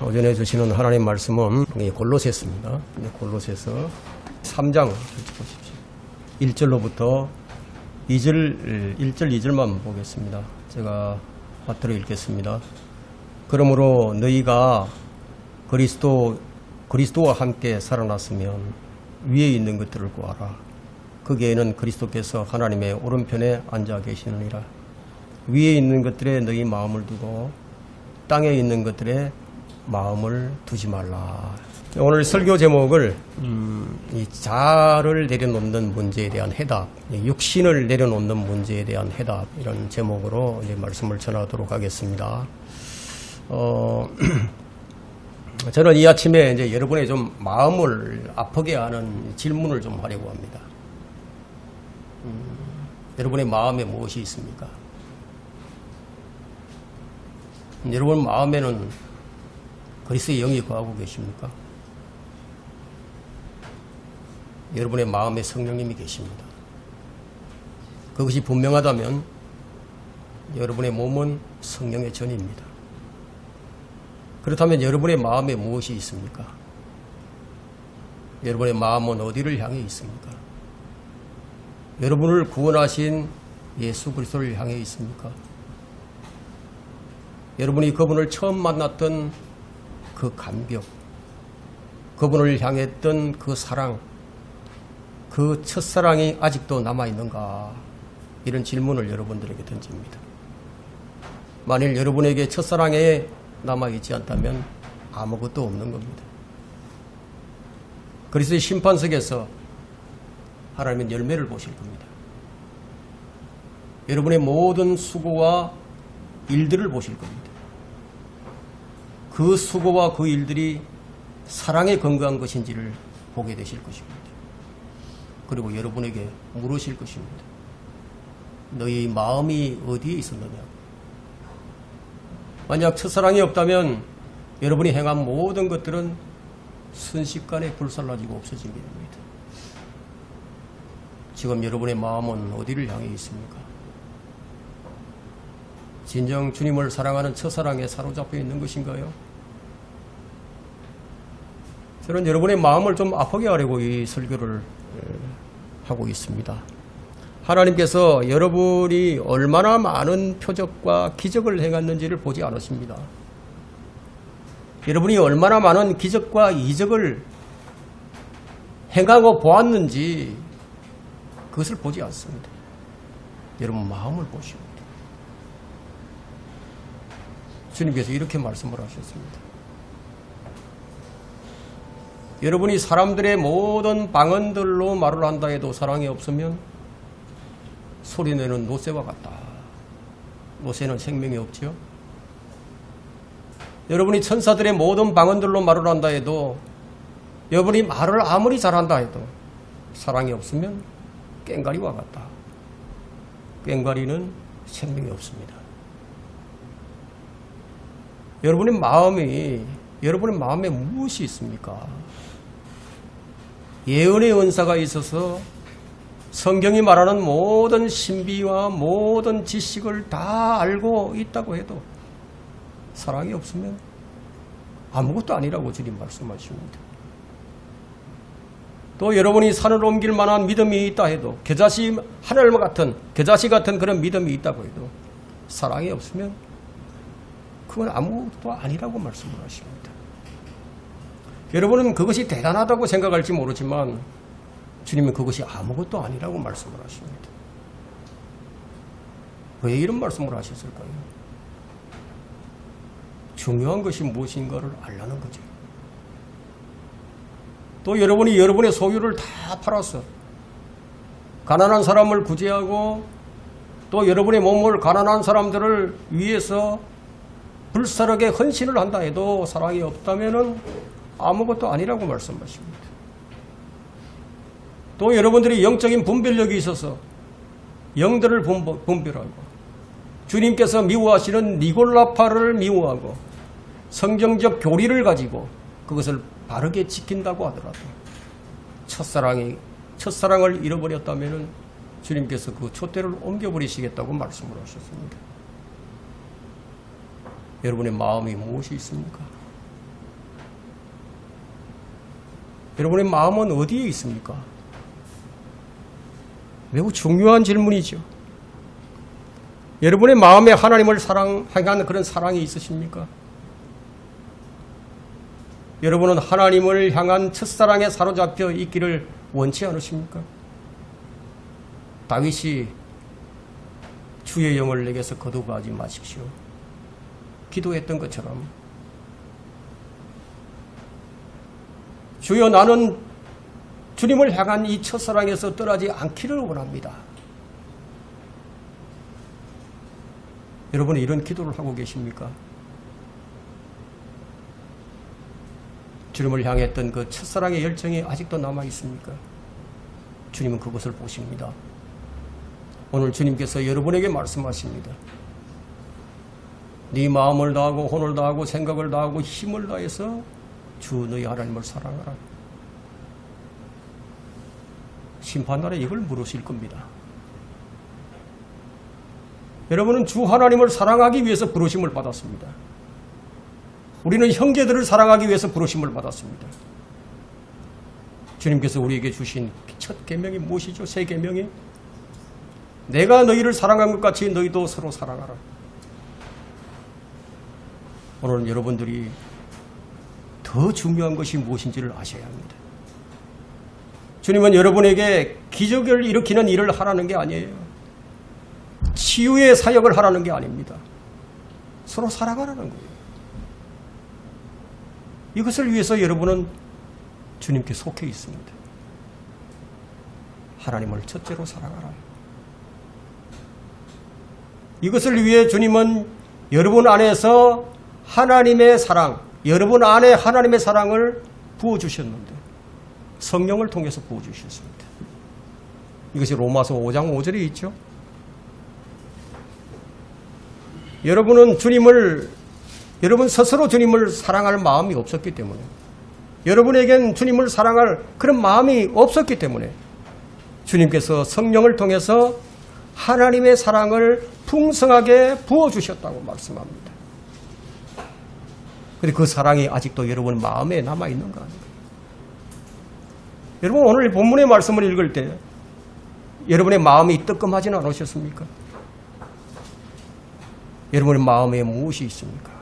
오전에 주시는 하나님 말씀은 골로새서입니다. 골로새서 3장 보십시오. 1절로부터 1절, 2절만 보겠습니다. 제가 파트로 읽겠습니다. 그러므로 너희가 그리스도와 함께 살아났으면 위에 있는 것들을 구하라. 거기에는 그리스도께서 하나님의 오른편에 앉아 계시느니라. 위에 있는 것들에 너희 마음을 두고 땅에 있는 것들에 마음을 두지 말라. 오늘 설교 제목을 이 자아를 내려놓는 문제에 대한 해답, 육신을 내려놓는 문제에 대한 해답, 이런 제목으로 이제 말씀을 전하도록 하겠습니다. 저는 이 아침에 이제 여러분의 좀 마음을 아프게 하는 질문을 좀 하려고 합니다. 여러분의 마음에 무엇이 있습니까? 여러분 마음에는 그리스도의 영이 거하고 계십니까? 여러분의 마음에 성령님이 계십니다. 그것이 분명하다면 여러분의 몸은 성령의 전입니다. 그렇다면 여러분의 마음에 무엇이 있습니까? 여러분의 마음은 어디를 향해 있습니까? 여러분을 구원하신 예수 그리스도를 향해 있습니까? 여러분이 그분을 처음 만났던 그 감격, 그분을 향했던 그 사랑, 그 첫사랑이 아직도 남아있는가? 이런 질문을 여러분들에게 던집니다. 만일 여러분에게 첫사랑에 남아있지 않다면 아무것도 없는 겁니다. 그리스도의 심판석에서 하나님은 열매를 보실 겁니다. 여러분의 모든 수고와 일들을 보실 겁니다. 그 수고와 그 일들이 사랑에 근거한 것인지를 보게 되실 것입니다. 그리고 여러분에게 물으실 것입니다. 너희 마음이 어디에 있었느냐? 만약 첫사랑이 없다면 여러분이 행한 모든 것들은 순식간에 불살라지고 없어지게 됩니다. 지금 여러분의 마음은 어디를 향해 있습니까? 진정 주님을 사랑하는 첫사랑에 사로잡혀 있는 것인가요? 저는 여러분의 마음을 좀 아프게 하려고 이 설교를 하고 있습니다. 하나님께서 여러분이 얼마나 많은 표적과 기적을 행했는지를 보지 않으십니다. 여러분이 얼마나 많은 기적과 이적을 행하고 보았는지 그것을 보지 않습니다. 여러분 마음을 보십니다. 주님께서 이렇게 말씀을 하셨습니다. 여러분이 사람들의 모든 방언들로 말을 한다 해도 사랑이 없으면 소리내는 노새와 같다. 노새는 생명이 없죠. 여러분이 천사들의 모든 방언들로 말을 한다 해도, 여러분이 말을 아무리 잘한다 해도 사랑이 없으면 꽹과리와 같다. 꽹과리는 생명이 없습니다. 여러분의 마음에 무엇이 있습니까? 예언의 은사가 있어서 성경이 말하는 모든 신비와 모든 지식을 다 알고 있다고 해도 사랑이 없으면 아무것도 아니라고 주님 말씀하십니다. 또 여러분이 산을 옮길 만한 믿음이 있다 해도, 겨자씨 하늘과 같은, 겨자씨 같은 그런 믿음이 있다고 해도 사랑이 없으면 그건 아무것도 아니라고 말씀을 하십니다. 여러분은 그것이 대단하다고 생각할지 모르지만 주님은 그것이 아무것도 아니라고 말씀을 하십니다. 왜 이런 말씀을 하셨을까요? 중요한 것이 무엇인가를 알라는 거죠. 또 여러분이 여러분의 소유를 다 팔아서 가난한 사람을 구제하고, 또 여러분의 몸을 가난한 사람들을 위해서 불사르게 헌신을 한다 해도 사랑이 없다면 아무것도 아니라고 말씀하십니다. 또 여러분들이 영적인 분별력이 있어서 영들을 분별하고, 주님께서 미워하시는 니골라파를 미워하고 성경적 교리를 가지고 그것을 바르게 지킨다고 하더라도 첫사랑을 잃어버렸다면 주님께서 그 촛대를 옮겨버리시겠다고 말씀을 하셨습니다. 여러분의 마음이 무엇이 있습니까? 여러분의 마음은 어디에 있습니까? 매우 중요한 질문이죠. 여러분의 마음에 하나님을 향한 그런 사랑이 있으십니까? 여러분은 하나님을 향한 첫사랑에 사로잡혀 있기를 원치 않으십니까? 다윗이 주의 영을 내게서 거두가지 마십시오. 기도했던 것처럼 주여 나는 주님을 향한 이 첫사랑에서 떠나지 않기를 원합니다. 여러분은 이런 기도를 하고 계십니까? 주님을 향했던 그 첫사랑의 열정이 아직도 남아 있습니까? 주님은 그것을 보십니다. 오늘 주님께서 여러분에게 말씀하십니다. 네 마음을 다하고 혼을 다하고 생각을 다하고 힘을 다해서 주 너희 하나님을 사랑하라. 심판날에 이걸 물으실 겁니다. 여러분은 주 하나님을 사랑하기 위해서 부르심을 받았습니다. 우리는 형제들을 사랑하기 위해서 부르심을 받았습니다. 주님께서 우리에게 주신 첫 계명이 무엇이죠? 새 계명이 내가 너희를 사랑한 것 같이 너희도 서로 사랑하라. 오늘은 여러분들이 더 중요한 것이 무엇인지를 아셔야 합니다. 주님은 여러분에게 기적을 일으키는 일을 하라는 게 아니에요. 치유의 사역을 하라는 게 아닙니다. 서로 사랑하라는 거예요. 이것을 위해서 여러분은 주님께 속해 있습니다. 하나님을 첫째로 사랑하라. 이것을 위해 주님은 여러분 안에서 하나님의 사랑, 여러분 안에 하나님의 사랑을 부어주셨는데 성령을 통해서 부어주셨습니다. 이것이 로마서 5장 5절에 있죠. 여러분은 여러분 스스로 주님을 사랑할 마음이 없었기 때문에 여러분에겐 주님을 사랑할 그런 마음이 없었기 때문에 주님께서 성령을 통해서 하나님의 사랑을 풍성하게 부어주셨다고 말씀합니다. 그런데 그 사랑이 아직도 여러분 마음에 남아있는 거 아니에요? 여러분 오늘 본문의 말씀을 읽을 때 여러분의 마음이 뜨끔하지는 않으셨습니까? 여러분의 마음에 무엇이 있습니까?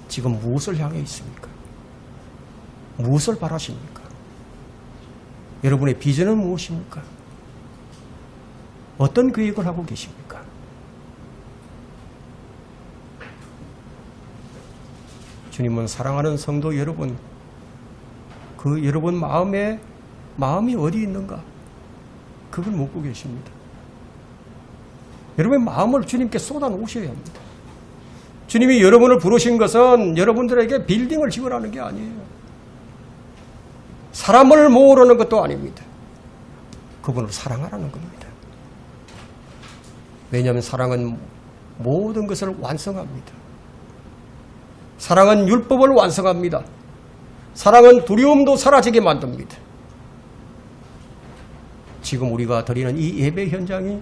지금 무엇을 향해 있습니까? 무엇을 바라십니까? 여러분의 비전은 무엇입니까? 어떤 계획을 하고 계십니까? 주님은 사랑하는 성도 여러분, 그 여러분 마음이 어디 있는가? 그걸 묻고 계십니다. 여러분의 마음을 주님께 쏟아놓으셔야 합니다. 주님이 여러분을 부르신 것은 여러분들에게 빌딩을 지으라는 게 아니에요. 사람을 모으려는 것도 아닙니다. 그분을 사랑하라는 겁니다. 왜냐하면 사랑은 모든 것을 완성합니다. 사랑은 율법을 완성합니다. 사랑은 두려움도 사라지게 만듭니다. 지금 우리가 드리는 이 예배 현장이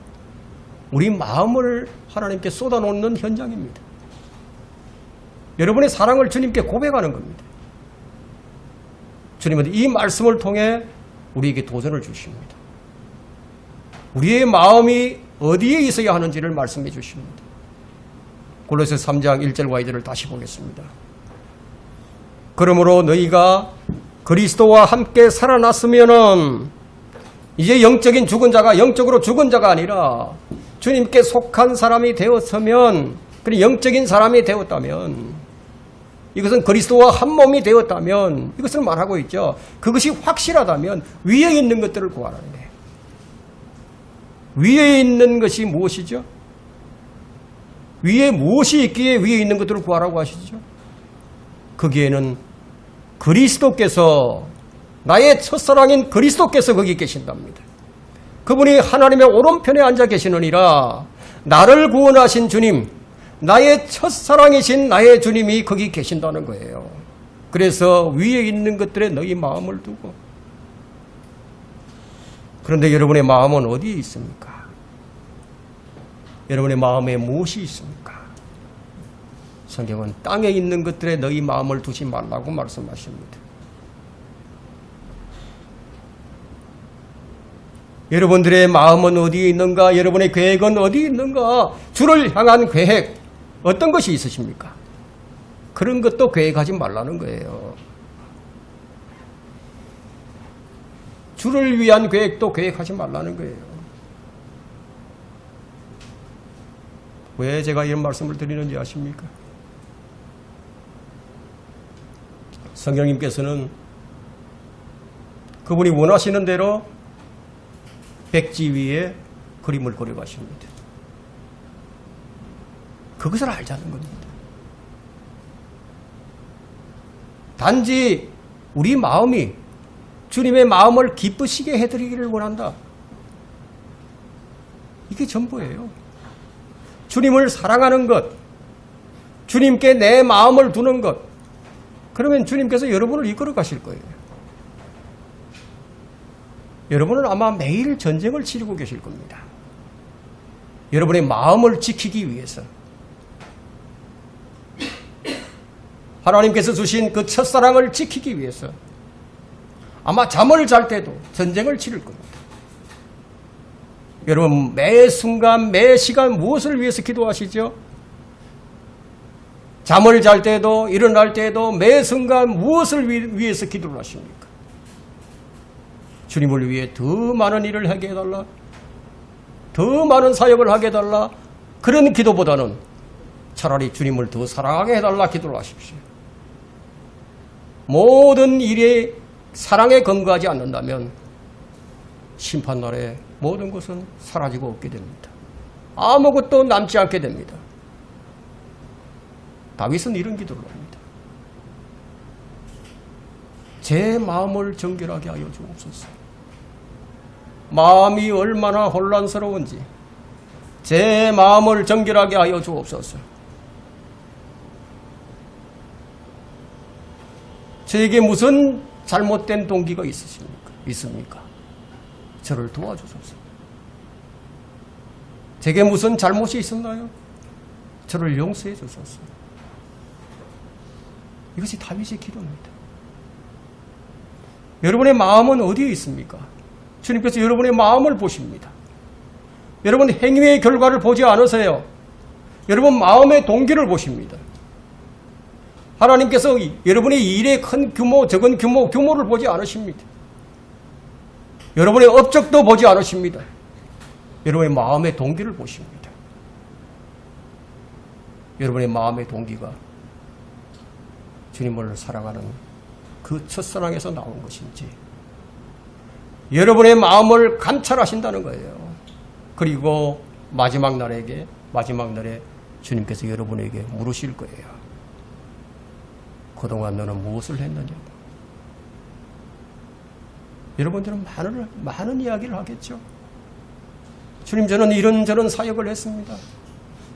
우리 마음을 하나님께 쏟아놓는 현장입니다. 여러분의 사랑을 주님께 고백하는 겁니다. 주님은 이 말씀을 통해 우리에게 도전을 주십니다. 우리의 마음이 어디에 있어야 하는지를 말씀해 주십니다. 골로새서 3장 1절과 2절을 다시 보겠습니다. 그러므로 너희가 그리스도와 함께 살아났으면은 이제 영적으로 죽은 자가 아니라 주님께 속한 사람이 되었으면, 그리고 영적인 사람이 되었다면, 이것은 그리스도와 한 몸이 되었다면, 이것을 말하고 있죠. 그것이 확실하다면 위에 있는 것들을 구하라는 거예요. 위에 있는 것이 무엇이죠? 위에 무엇이 있기에 위에 있는 것들을 구하라고 하시죠? 거기에는 그리스도께서, 나의 첫사랑인 그리스도께서 거기 계신답니다. 그분이 하나님의 오른편에 앉아 계시느니라. 나를 구원하신 주님, 나의 첫사랑이신 나의 주님이 거기 계신다는 거예요. 그래서 위에 있는 것들에 너희 마음을 두고. 그런데 여러분의 마음은 어디에 있습니까? 여러분의 마음에 무엇이 있습니까? 성경은 땅에 있는 것들에 너희 마음을 두지 말라고 말씀하십니다. 여러분들의 마음은 어디에 있는가? 여러분의 계획은 어디에 있는가? 주를 향한 계획, 어떤 것이 있으십니까? 그런 것도 계획하지 말라는 거예요. 주를 위한 계획도 계획하지 말라는 거예요. 왜 제가 이런 말씀을 드리는지 아십니까? 성령님께서는 그분이 원하시는 대로 백지 위에 그림을 그려가십니다. 그것을 알자는 겁니다. 단지 우리 마음이 주님의 마음을 기쁘시게 해드리기를 원한다. 이게 전부예요. 주님을 사랑하는 것, 주님께 내 마음을 두는 것, 그러면 주님께서 여러분을 이끌어 가실 거예요. 여러분은 아마 매일 전쟁을 치르고 계실 겁니다. 여러분의 마음을 지키기 위해서. 하나님께서 주신 그 첫사랑을 지키기 위해서 아마 잠을 잘 때도 전쟁을 치를 겁니다. 여러분 매 순간 매 시간 무엇을 위해서 기도하시죠? 잠을 잘 때도 일어날 때도 매 순간 무엇을 위해서 기도를 하십니까? 주님을 위해 더 많은 일을 하게 해달라, 더 많은 사역을 하게 해달라, 그런 기도보다는 차라리 주님을 더 사랑하게 해달라 기도를 하십시오. 모든 일에 사랑에 근거하지 않는다면 심판날에 모든 것은 사라지고 없게 됩니다. 아무것도 남지 않게 됩니다. 다윗은 이런 기도를 합니다. 제 마음을 정결하게 하여 주옵소서. 마음이 얼마나 혼란스러운지 제 마음을 정결하게 하여 주옵소서. 저에게 무슨 잘못된 동기가 있습니까? 저를 도와주소서. 제게 무슨 잘못이 있었나요? 저를 용서해 주소서. 이것이 다윗의 기도입니다. 여러분의 마음은 어디에 있습니까? 주님께서 여러분의 마음을 보십니다. 여러분 행위의 결과를 보지 않으세요. 여러분 마음의 동기를 보십니다. 하나님께서 여러분의 일의 큰 규모, 적은 규모를 보지 않으십니다. 여러분의 업적도 보지 않으십니다. 여러분의 마음의 동기를 보십니다. 여러분의 마음의 동기가 주님을 사랑하는 그 첫사랑에서 나온 것인지 여러분의 마음을 감찰하신다는 거예요. 그리고 마지막 날에 주님께서 여러분에게 물으실 거예요. 그동안 너는 무엇을 했느냐고. 여러분들은 많은 이야기를 하겠죠. 주님, 저는 이런저런 사역을 했습니다.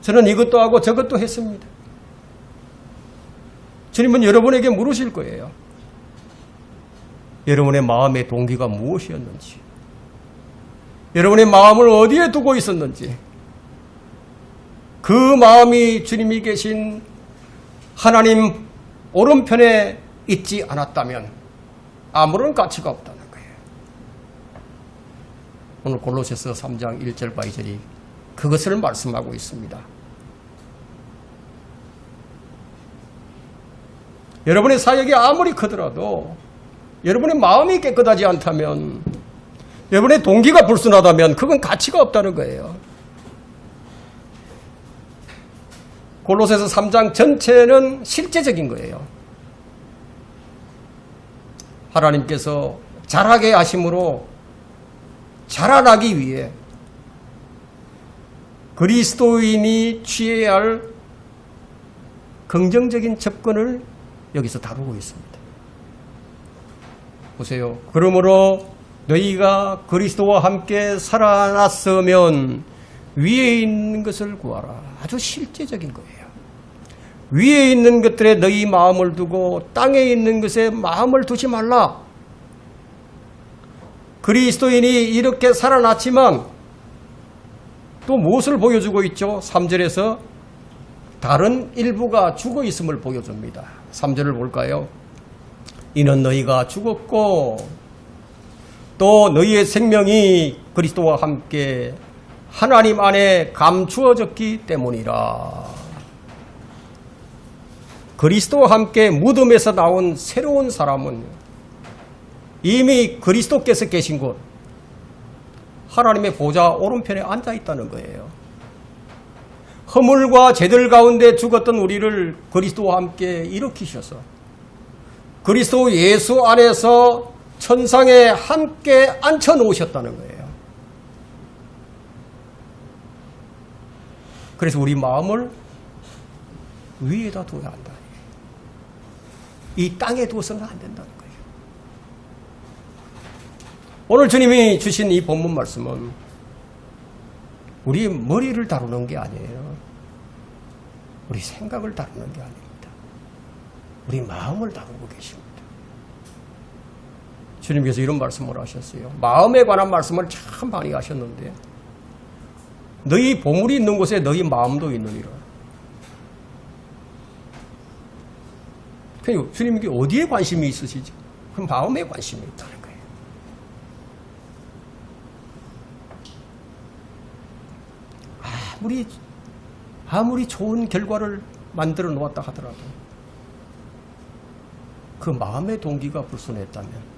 저는 이것도 하고 저것도 했습니다. 주님은 여러분에게 물으실 거예요. 여러분의 마음의 동기가 무엇이었는지, 여러분의 마음을 어디에 두고 있었는지, 그 마음이 주님이 계신 하나님 오른편에 있지 않았다면 아무런 가치가 없다는 거예요. 오늘 골로새서 3장 1절과 2절이 그것을 말씀하고 있습니다. 여러분의 사역이 아무리 크더라도 여러분의 마음이 깨끗하지 않다면, 여러분의 동기가 불순하다면 그건 가치가 없다는 거예요. 골로새서 3장 전체는 실제적인 거예요. 하나님께서 자라게 하심으로 자라나기 위해 그리스도인이 취해야 할 긍정적인 접근을 여기서 다루고 있습니다. 보세요. 그러므로 너희가 그리스도와 함께 살아났으면 위에 있는 것을 구하라. 아주 실제적인 거예요. 위에 있는 것들에 너희 마음을 두고 땅에 있는 것에 마음을 두지 말라. 그리스도인이 이렇게 살아났지만 또 무엇을 보여주고 있죠? 3절에서 다른 일부가 죽어 있음을 보여줍니다. 3절을 볼까요? 이는 너희가 죽었고 또 너희의 생명이 그리스도와 함께 하나님 안에 감추어졌기 때문이라. 그리스도와 함께 무덤에서 나온 새로운 사람은 이미 그리스도께서 계신 곳 하나님의 보좌 오른편에 앉아 있다는 거예요. 허물과 죄들 가운데 죽었던 우리를 그리스도와 함께 일으키셔서 그리스도 예수 안에서 천상에 함께 앉혀 놓으셨다는 거예요. 그래서 우리 마음을 위에다 둬야 한다. 이 땅에 두어서는 안 된다는 거예요. 오늘 주님이 주신 이 본문 말씀은 우리 머리를 다루는 게 아니에요. 우리 생각을 다루는 게 아닙니다. 우리 마음을 다루고 계십니다. 주님께서 이런 말씀을 하셨어요. 마음에 관한 말씀을 참 많이 하셨는데 너희 보물이 있는 곳에 너희 마음도 있느니라. 주님께 어디에 관심이 있으시죠? 그 마음에 관심이 있다는 거예요. 아무리 좋은 결과를 만들어 놓았다 하더라도 그 마음의 동기가 불순했다면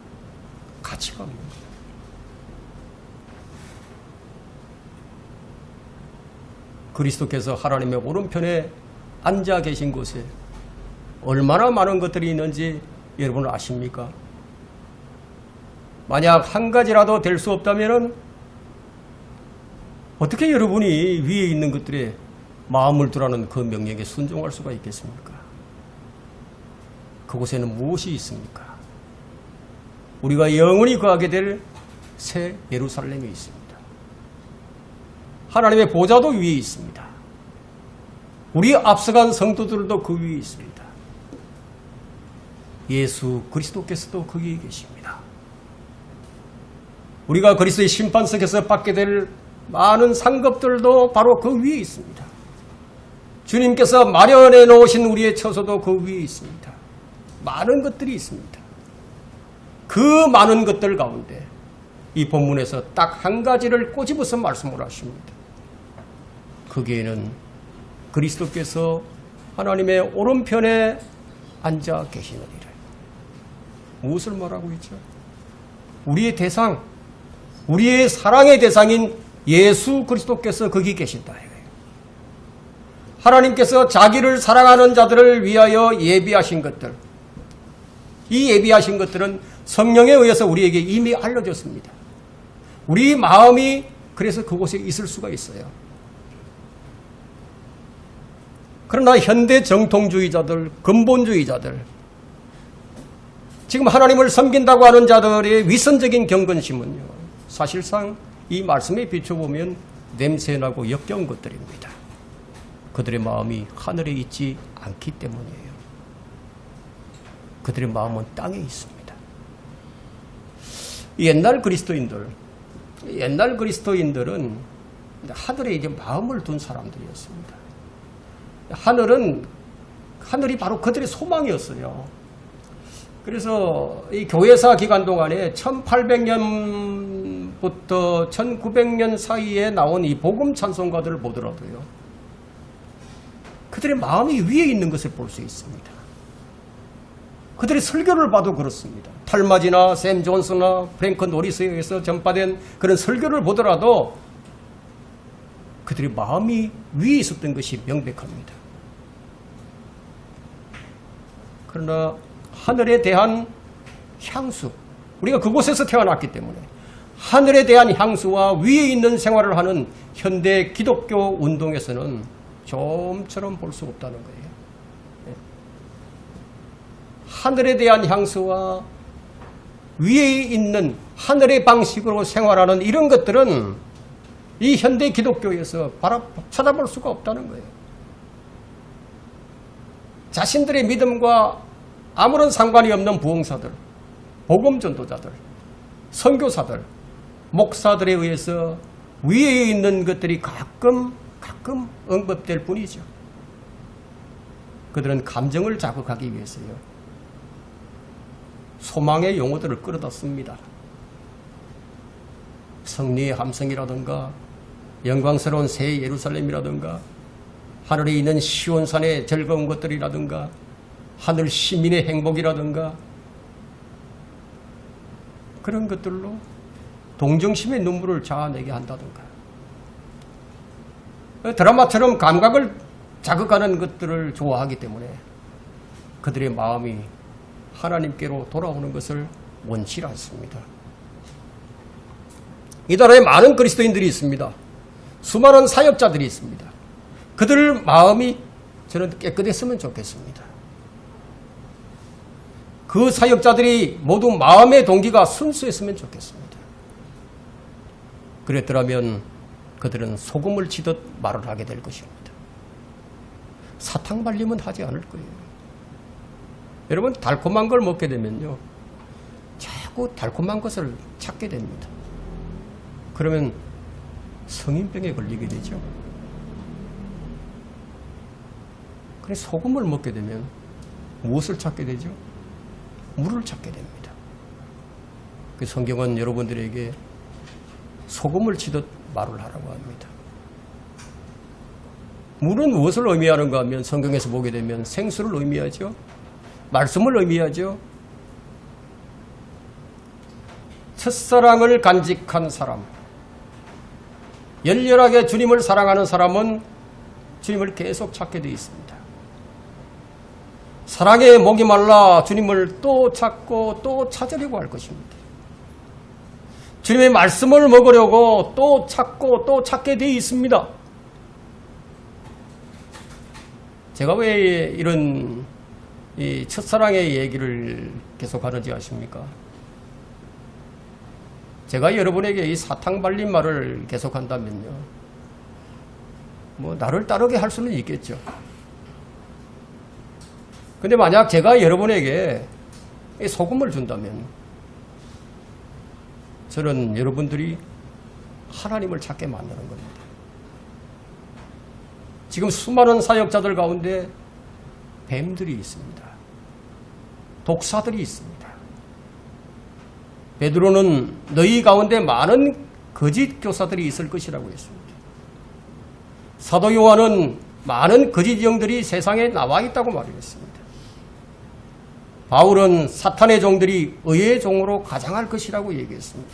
가치가 없는 거예요. 그리스도께서 하나님의 오른편에 앉아 계신 곳에 얼마나 많은 것들이 있는지 여러분 아십니까? 만약 한 가지라도 될 수 없다면 어떻게 여러분이 위에 있는 것들에 마음을 두라는 그 명령에 순종할 수가 있겠습니까? 그곳에는 무엇이 있습니까? 우리가 영원히 거하게 될 새 예루살렘이 있습니다. 하나님의 보좌도 위에 있습니다. 우리 앞서간 성도들도 그 위에 있습니다. 예수 그리스도께서도 거기에 계십니다. 우리가 그리스도의 심판석에서 받게 될 많은 상급들도 바로 그 위에 있습니다. 주님께서 마련해 놓으신 우리의 처소도 그 위에 있습니다. 많은 것들이 있습니다. 그 많은 것들 가운데 이 본문에서 딱 한 가지를 꼬집어서 말씀을 하십니다. 거기에는 그리스도께서 하나님의 오른편에 앉아 계시느니라. 무엇을 말하고 있죠? 우리의 대상, 우리의 사랑의 대상인 예수 그리스도께서 거기 계신다. 하나님께서 자기를 사랑하는 자들을 위하여 예비하신 것들, 이 예비하신 것들은 성령에 의해서 우리에게 이미 알려졌습니다. 우리 마음이 그래서 그곳에 있을 수가 있어요. 그러나 현대 정통주의자들, 근본주의자들, 지금 하나님을 섬긴다고 하는 자들의 위선적인 경건심은요, 사실상 이 말씀에 비춰보면 냄새나고 역겨운 것들입니다. 그들의 마음이 하늘에 있지 않기 때문이에요. 그들의 마음은 땅에 있습니다. 옛날 그리스도인들은 하늘에 이제 마음을 둔 사람들이었습니다. 하늘이 바로 그들의 소망이었어요. 그래서 이 교회사 기간 동안에 1800년부터 1900년 사이에 나온 이 복음 찬송가들을 보더라도요, 그들의 마음이 위에 있는 것을 볼 수 있습니다. 그들의 설교를 봐도 그렇습니다. 탈마지나 샘 존스나 프랭크 노리스에 의해서 전파된 그런 설교를 보더라도 그들의 마음이 위에 있었던 것이 명백합니다. 그러나 하늘에 대한 향수, 우리가 그곳에서 태어났기 때문에 하늘에 대한 향수와 위에 있는 생활을 하는 현대 기독교 운동에서는 좀처럼 볼 수 없다는 거예요. 하늘에 대한 향수와 위에 있는 하늘의 방식으로 생활하는 이런 것들은 이 현대 기독교에서 찾아볼 수가 없다는 거예요. 자신들의 믿음과 아무런 상관이 없는 부흥사들, 복음 전도자들, 선교사들, 목사들에 의해서 위에 있는 것들이 가끔 언급될 뿐이죠. 그들은 감정을 자극하기 위해서요, 소망의 용어들을 끌어다 씁니다. 성리의 함성이라든가 영광스러운 새 예루살렘이라든가 하늘에 있는 시온산의 즐거운 것들이라든가 하늘 시민의 행복이라든가 그런 것들로 동정심의 눈물을 자아내게 한다든가 드라마처럼 감각을 자극하는 것들을 좋아하기 때문에 그들의 마음이 하나님께로 돌아오는 것을 원치 않습니다. 이 나라에 많은 그리스도인들이 있습니다. 수많은 사역자들이 있습니다. 그들 마음이 저는 깨끗했으면 좋겠습니다. 그 사역자들이 모두 마음의 동기가 순수했으면 좋겠습니다. 그랬더라면 그들은 소금을 치듯 말을 하게 될 것입니다. 사탕 발림은 하지 않을 거예요. 여러분, 달콤한 걸 먹게 되면요, 자꾸 달콤한 것을 찾게 됩니다. 그러면 성인병에 걸리게 되죠. 그래서 소금을 먹게 되면 무엇을 찾게 되죠? 물을 찾게 됩니다. 그 성경은 여러분들에게 소금을 치듯 말을 하라고 합니다. 물은 무엇을 의미하는가 하면 성경에서 보게 되면 생수를 의미하죠. 말씀을 의미하죠. 첫사랑을 간직한 사람, 열렬하게 주님을 사랑하는 사람은 주님을 계속 찾게 되어 있습니다. 사랑에 목이 말라 주님을 또 찾고 또 찾으려고 할 것입니다. 주님의 말씀을 먹으려고 또 찾고 또 찾게 되어 있습니다. 제가 왜 이런 이 첫사랑의 얘기를 계속 하는지 아십니까? 제가 여러분에게 이 사탕 발린 말을 계속한다면요, 뭐 나를 따르게 할 수는 있겠죠. 근데 만약 제가 여러분에게 이 소금을 준다면 저는 여러분들이 하나님을 찾게 만드는 겁니다. 지금 수많은 사역자들 가운데 뱀들이 있습니다. 독사들이 있습니다. 베드로는 너희 가운데 많은 거짓 교사들이 있을 것이라고 했습니다. 사도 요한은 많은 거짓 영들이 세상에 나와 있다고 말했습니다. 바울은 사탄의 종들이 의의 종으로 가장할 것이라고 얘기했습니다.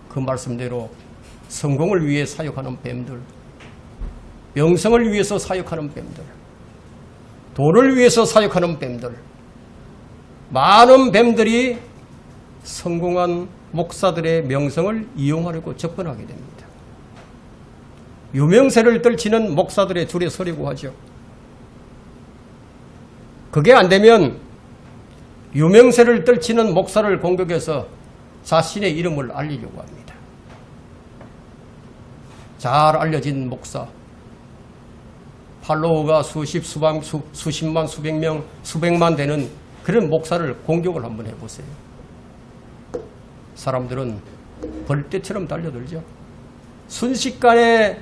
그 말씀대로 성공을 위해 사역하는 뱀들, 명성을 위해서 사역하는 뱀들, 돈을 위해서 사역하는 뱀들, 많은 뱀들이 성공한 목사들의 명성을 이용하려고 접근하게 됩니다. 유명세를 떨치는 목사들의 줄에 서려고 하죠. 그게 안 되면 유명세를 떨치는 목사를 공격해서 자신의 이름을 알리려고 합니다. 잘 알려진 목사, 팔로워가 수십만, 수백 명, 수백만 되는 그런 목사를 공격을 한번 해보세요. 사람들은 벌떼처럼 달려들죠. 순식간에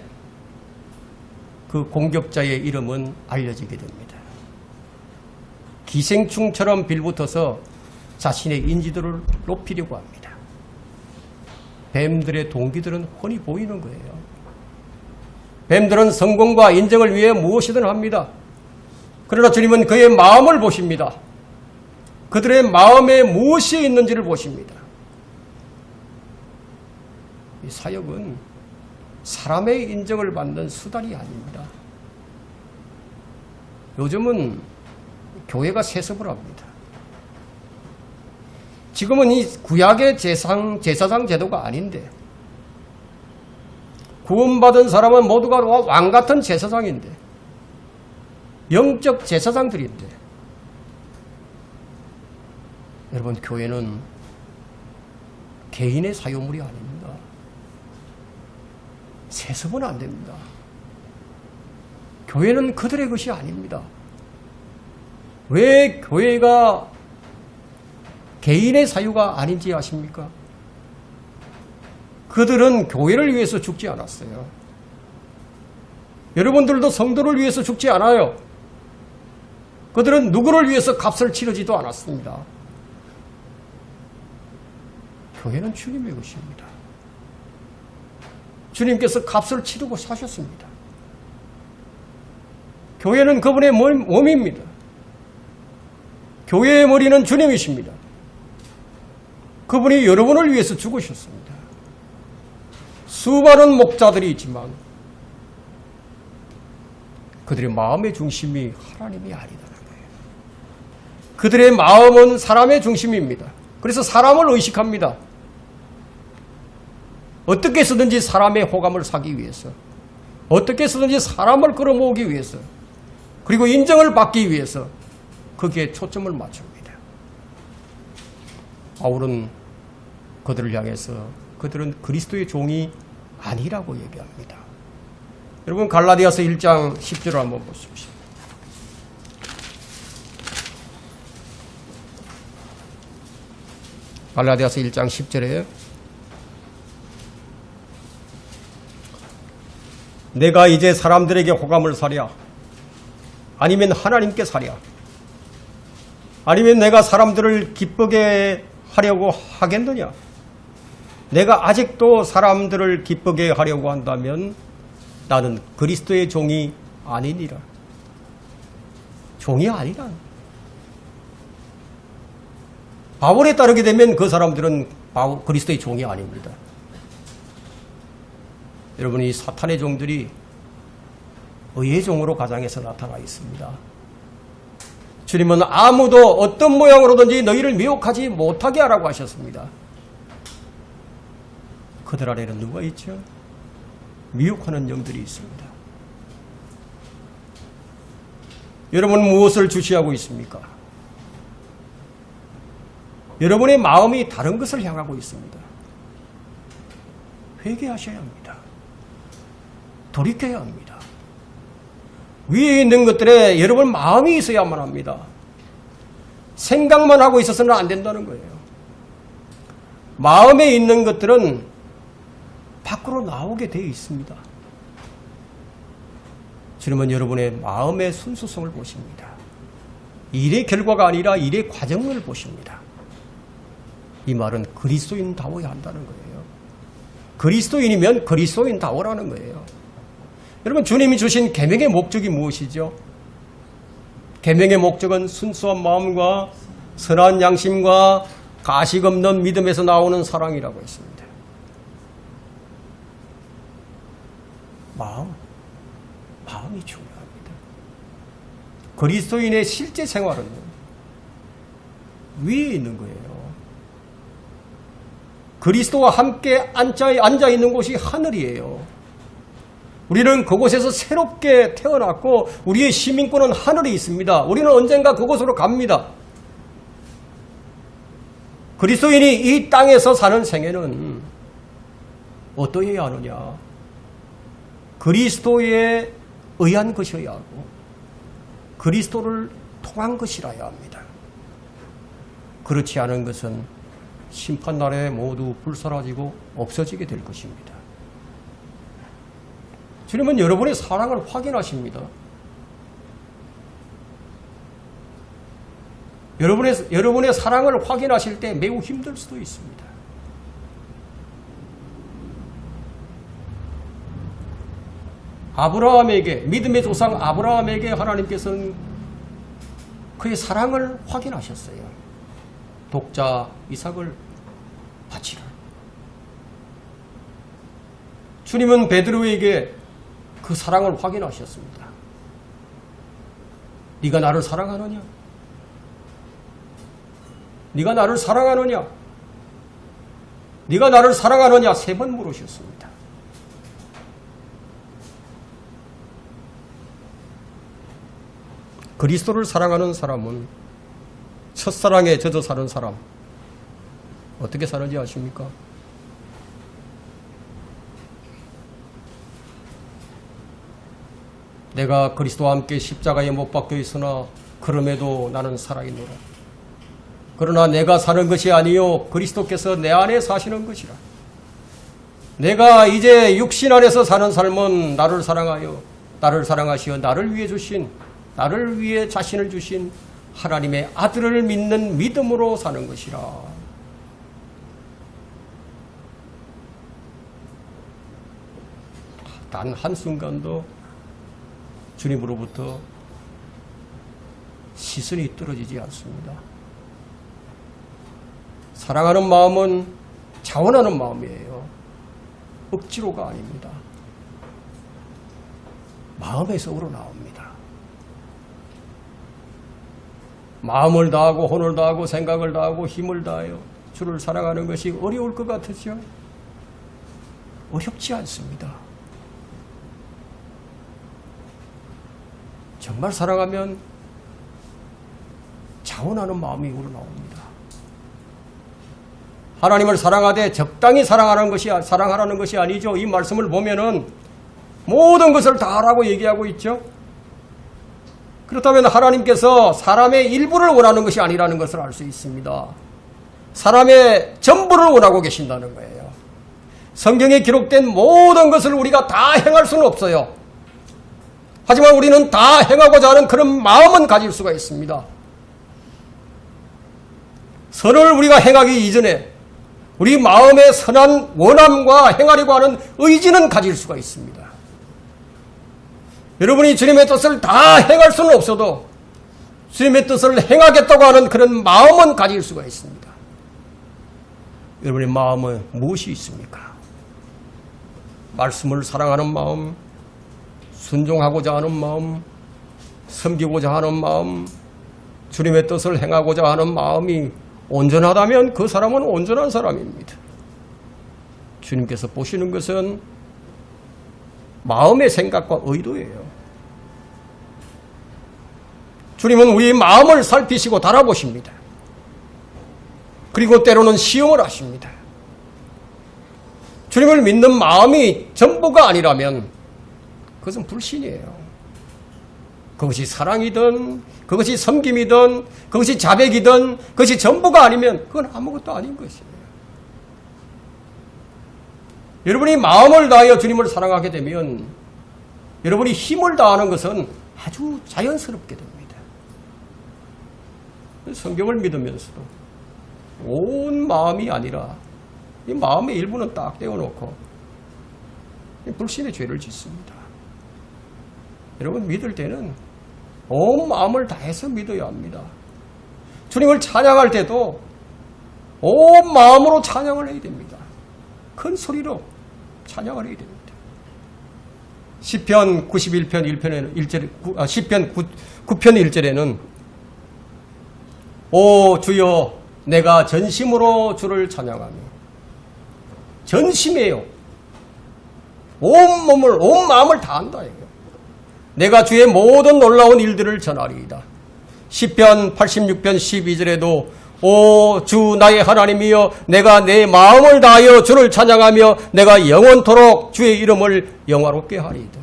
그 공격자의 이름은 알려지게 됩니다. 기생충처럼 빌붙어서 자신의 인지도를 높이려고 합니다. 뱀들의 동기들은 훤히 보이는 거예요. 뱀들은 성공과 인정을 위해 무엇이든 합니다. 그러나 주님은 그의 마음을 보십니다. 그들의 마음에 무엇이 있는지를 보십니다. 이 사역은 사람의 인정을 받는 수단이 아닙니다. 요즘은 교회가 세습을 합니다. 지금은 이 구약의 제사장 제도가 아닌데, 구원받은 사람은 모두가 왕같은 제사장인데, 영적 제사장들인데, 여러분, 교회는 개인의 사유물이 아닙니다. 세습은 안 됩니다. 교회는 그들의 것이 아닙니다. 왜 교회가 개인의 사유가 아닌지 아십니까? 그들은 교회를 위해서 죽지 않았어요. 여러분들도 성도를 위해서 죽지 않아요. 그들은 누구를 위해서 값을 치르지도 않았습니다. 교회는 주님의 것입니다. 주님께서 값을 치르고 사셨습니다. 교회는 그분의 몸입니다. 교회의 머리는 주님이십니다. 그분이 여러분을 위해서 죽으셨습니다. 수많은 목자들이 있지만 그들의 마음의 중심이 하나님이 아니다는 거예요. 그들의 마음은 사람의 중심입니다. 그래서 사람을 의식합니다. 어떻게 해서든지 사람의 호감을 사기 위해서, 어떻게 해서든지 사람을 끌어모으기 위해서, 그리고 인정을 받기 위해서 거기에 초점을 맞춥니다. 바울은 그들을 향해서 그들은 그리스도의 종이 아니라고 얘기합니다. 여러분 갈라디아서 1장 10절을 한번 보십시오. 갈라디아서 1장 10절에 내가 이제 사람들에게 호감을 사랴? 아니면 하나님께 사랴? 아니면 내가 사람들을 기쁘게 하려고 하겠느냐? 내가 아직도 사람들을 기쁘게 하려고 한다면 나는 그리스도의 종이 아니니라. 종이 아니라. 바울에 따르게 되면 그 사람들은 그리스도의 종이 아닙니다. 여러분, 이 사탄의 종들이 의의 종으로 가장에서 나타나 있습니다. 주님은 아무도 어떤 모양으로든지 너희를 미혹하지 못하게 하라고 하셨습니다. 그들 안에는 누가 있죠? 미혹하는 영들이 있습니다. 여러분 무엇을 주시하고 있습니까? 여러분의 마음이 다른 것을 향하고 있습니다. 회개하셔야 합니다. 돌이켜야 합니다. 위에 있는 것들에 여러분 마음이 있어야만 합니다. 생각만 하고 있어서는 안 된다는 거예요. 마음에 있는 것들은 밖으로 나오게 되어 있습니다. 주님은 여러분의 마음의 순수성을 보십니다. 일의 결과가 아니라 일의 과정을 보십니다. 이 말은 그리스도인다워야 한다는 거예요. 그리스도인이면 그리스도인다워라는 거예요. 여러분 주님이 주신 계명의 목적이 무엇이죠? 계명의 목적은 순수한 마음과 선한 양심과 가식 없는 믿음에서 나오는 사랑이라고 했습니다. 마음이 중요합니다. 그리스도인의 실제 생활은 위에 있는 거예요. 그리스도와 함께 앉아 있는 곳이 하늘이에요. 우리는 그곳에서 새롭게 태어났고 우리의 시민권은 하늘에 있습니다. 우리는 언젠가 그곳으로 갑니다. 그리스도인이 이 땅에서 사는 생애는 어떠해야 하느냐? 그리스도에 의한 것이어야 하고 그리스도를 통한 것이라야 합니다. 그렇지 않은 것은 심판날에 모두 불사라지고 없어지게 될 것입니다. 주님은 여러분의 사랑을 확인하십니다. 여러분의 사랑을 확인하실 때 매우 힘들 수도 있습니다. 아브라함에게, 믿음의 조상 아브라함에게 하나님께서는 그의 사랑을 확인하셨어요. 독자 이삭을 바치라. 주님은 베드로에게 그 사랑을 확인하셨습니다. 네가 나를 사랑하느냐? 네가 나를 사랑하느냐? 네가 나를 사랑하느냐? 3번 물으셨습니다. 그리스도를 사랑하는 사람은 첫사랑에 젖어 사는 사람 어떻게 사는지 아십니까? 내가 그리스도와 함께 십자가에 못 박혀 있으나 그럼에도 나는 살아있노라. 그러나 내가 사는 것이 아니요 그리스도께서 내 안에 사시는 것이라. 내가 이제 육신 안에서 사는 삶은 나를 사랑하시어 나를 위해 자신을 주신 하나님의 아들을 믿는 믿음으로 사는 것이라. 단 한순간도 주님으로부터 시선이 떨어지지 않습니다. 사랑하는 마음은 자원하는 마음이에요. 억지로가 아닙니다. 마음에서 우러나옵니다. 마음을 다하고 혼을 다하고 생각을 다하고 힘을 다하여 주를 사랑하는 것이 어려울 것 같으죠? 어렵지 않습니다. 정말 사랑하면 자원하는 마음이 우러나옵니다. 하나님을 사랑하되 적당히 사랑하라는 것이 아니죠. 이 말씀을 보면은 모든 것을 다 하라고 얘기하고 있죠. 그렇다면 하나님께서 사람의 일부를 원하는 것이 아니라는 것을 알 수 있습니다. 사람의 전부를 원하고 계신다는 거예요. 성경에 기록된 모든 것을 우리가 다 행할 수는 없어요. 하지만 우리는 다 행하고자 하는 그런 마음은 가질 수가 있습니다. 선을 우리가 행하기 이전에 우리 마음의 선한 원함과 행하려고 하는 의지는 가질 수가 있습니다. 여러분이 주님의 뜻을 다 행할 수는 없어도 주님의 뜻을 행하겠다고 하는 그런 마음은 가질 수가 있습니다. 여러분의 마음은 무엇이 있습니까? 말씀을 사랑하는 마음, 순종하고자 하는 마음, 섬기고자 하는 마음, 주님의 뜻을 행하고자 하는 마음이 온전하다면 그 사람은 온전한 사람입니다. 주님께서 보시는 것은 마음의 생각과 의도예요. 주님은 우리 마음을 살피시고 달아보십니다. 그리고 때로는 시험을 하십니다. 주님을 믿는 마음이 전부가 아니라면 그것은 불신이에요. 그것이 사랑이든 그것이 섬김이든 그것이 자백이든 그것이 전부가 아니면 그건 아무것도 아닌 것이에요. 여러분이 마음을 다하여 주님을 사랑하게 되면 여러분이 힘을 다하는 것은 아주 자연스럽게 됩니다. 성경을 믿으면서도 온 마음이 아니라 이 마음의 일부는 딱 떼어놓고 불신의 죄를 짓습니다. 여러분 믿을 때는 온 마음을 다해서 믿어야 합니다. 주님을 찬양할 때도 온 마음으로 찬양을 해야 됩니다. 큰 소리로 찬양을 해야 됩니다. 시편 91편 1절에 시편 9편 1절에는 오 주여 내가 전심으로 주를 찬양하며 전심이에요. 온 몸을 온 마음을 다한다 이거예요. 내가 주의 모든 놀라운 일들을 전하리이다. 시편 86편 12절에도 오 주 나의 하나님이여 내가 내 마음을 다하여 주를 찬양하며 내가 영원토록 주의 이름을 영화롭게 하리이다.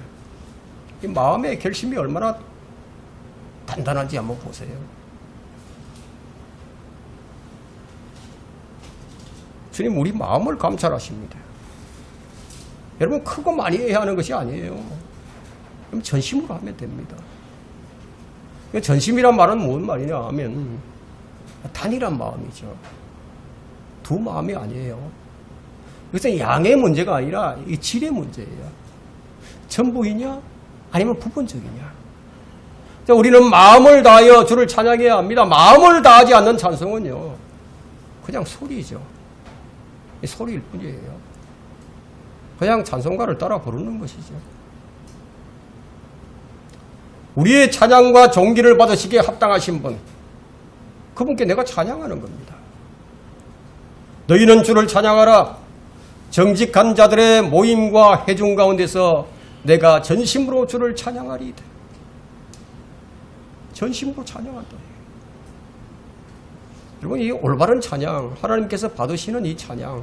이 마음의 결심이 얼마나 단단한지 한번 보세요. 주님 우리 마음을 감찰하십니다. 여러분 크고 많이 해야 하는 것이 아니에요. 그럼 전심으로 하면 됩니다. 전심이란 말은 무슨 말이냐 하면 단일한 마음이죠. 두 마음이 아니에요. 그래서 양의 문제가 아니라 이 질의 문제예요. 전부이냐 아니면 부분적이냐. 우리는 마음을 다하여 주를 찬양해야 합니다. 마음을 다하지 않는 찬송은요 그냥 소리죠. 소리일 뿐이에요. 그냥 찬송가를 따라 부르는 것이죠. 우리의 찬양과 존귀를 받으시기에 합당하신 분, 그분께 내가 찬양하는 겁니다. 너희는 주를 찬양하라. 정직한 자들의 모임과 회중 가운데서 내가 전심으로 주를 찬양하리이다. 전심으로 찬양한다. 여러분 이 올바른 찬양, 하나님께서 받으시는 이 찬양,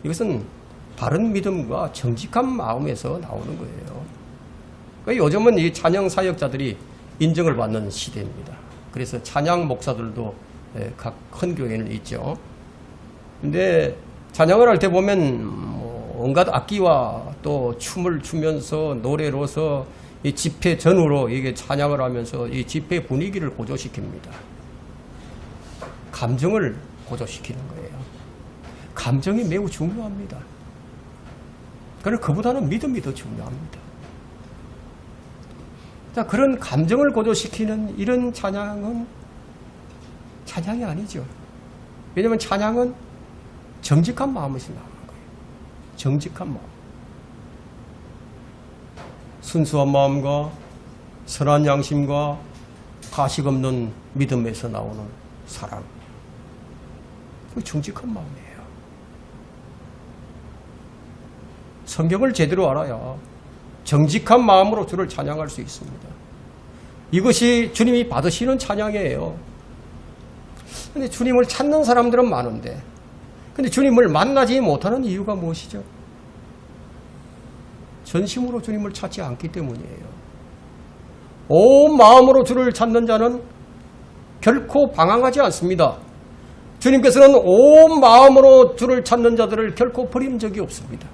이것은 바른 믿음과 정직한 마음에서 나오는 거예요. 그러니까 요즘은 이 찬양 사역자들이 인정을 받는 시대입니다. 그래서 찬양 목사들도 각 큰 교회는 있죠. 근데 찬양을 할 때 보면 온갖 악기와 또 춤을 추면서 노래로서 이 집회 전후로 이게 찬양을 하면서 이 집회 분위기를 고조시킵니다. 감정을 고조시키는 거예요. 감정이 매우 중요합니다. 그러니까 그러나 그보다는 믿음이 더 중요합니다. 자, 그런 감정을 고조시키는 이런 찬양은 찬양이 아니죠. 왜냐하면 찬양은 정직한 마음에서 나오는 거예요. 정직한 마음. 순수한 마음과 선한 양심과 가식 없는 믿음에서 나오는 사랑. 그 정직한 마음이에요. 성경을 제대로 알아야 정직한 마음으로 주를 찬양할 수 있습니다. 이것이 주님이 받으시는 찬양이에요. 근데 주님을 찾는 사람들은 많은데, 근데 주님을 만나지 못하는 이유가 무엇이죠? 전심으로 주님을 찾지 않기 때문이에요. 온 마음으로 주를 찾는 자는 결코 방황하지 않습니다. 주님께서는 온 마음으로 주를 찾는 자들을 결코 버린 적이 없습니다.